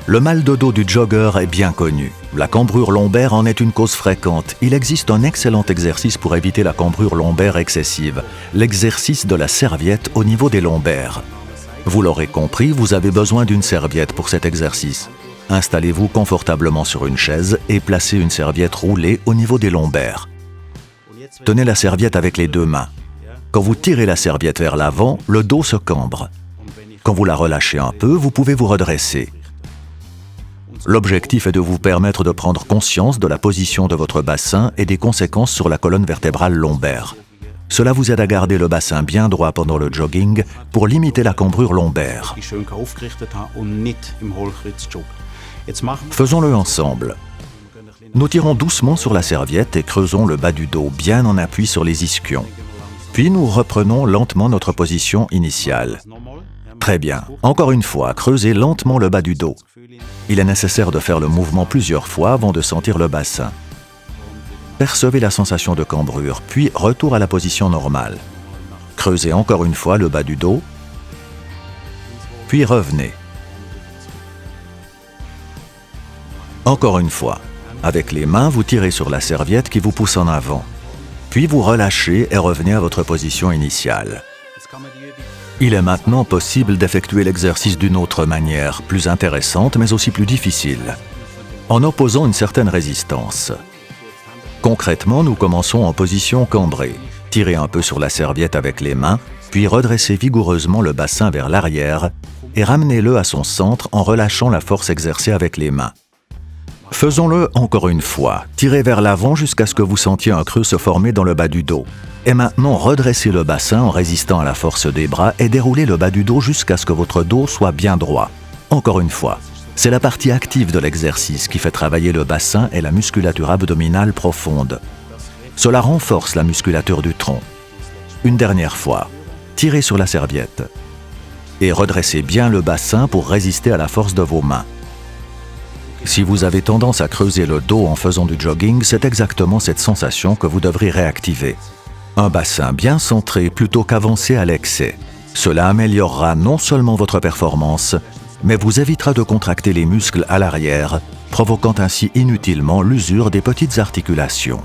Le mal de dos du jogger est bien connu. La cambrure lombaire en est une cause fréquente. Il existe un excellent exercice pour éviter la cambrure lombaire excessive, l'exercice de la serviette au niveau des lombaires. Vous l'aurez compris, vous avez besoin d'une serviette pour cet exercice. Installez-vous confortablement sur une chaise et placez une serviette roulée au niveau des lombaires. Tenez la serviette avec les deux mains. Quand vous tirez la serviette vers l'avant, le dos se cambre. Quand vous la relâchez un peu, vous pouvez vous redresser. L'objectif est de vous permettre de prendre conscience de la position de votre bassin et des conséquences sur la colonne vertébrale lombaire. Cela vous aide à garder le bassin bien droit pendant le jogging pour limiter la cambrure lombaire. Faisons-le ensemble. Nous tirons doucement sur la serviette et creusons le bas du dos bien en appui sur les ischions. Puis nous reprenons lentement notre position initiale. Très bien. Encore une fois, creusez lentement le bas du dos. Il est nécessaire de faire le mouvement plusieurs fois avant de sentir le bassin. Percevez la sensation de cambrure, puis retour à la position normale. Creusez encore une fois le bas du dos, puis revenez. Encore une fois. Avec les mains, vous tirez sur la serviette qui vous pousse en avant. Puis vous relâchez et revenez à votre position initiale. Il est maintenant possible d'effectuer l'exercice d'une autre manière, plus intéressante mais aussi plus difficile, en opposant une certaine résistance. Concrètement, nous commençons en position cambrée. Tirez un peu sur la serviette avec les mains, puis redressez vigoureusement le bassin vers l'arrière et ramenez-le à son centre en relâchant la force exercée avec les mains. Faisons-le encore une fois. Tirez vers l'avant jusqu'à ce que vous sentiez un creux se former dans le bas du dos. Et maintenant, redressez le bassin en résistant à la force des bras et déroulez le bas du dos jusqu'à ce que votre dos soit bien droit. Encore une fois. C'est la partie active de l'exercice qui fait travailler le bassin et la musculature abdominale profonde. Cela renforce la musculature du tronc. Une dernière fois. Tirez sur la serviette. Et redressez bien le bassin pour résister à la force de vos mains. Si vous avez tendance à creuser le dos en faisant du jogging, c'est exactement cette sensation que vous devrez réactiver. Un bassin bien centré plutôt qu'avancé à l'excès. Cela améliorera non seulement votre performance, mais vous évitera de contracter les muscles à l'arrière, provoquant ainsi inutilement l'usure des petites articulations.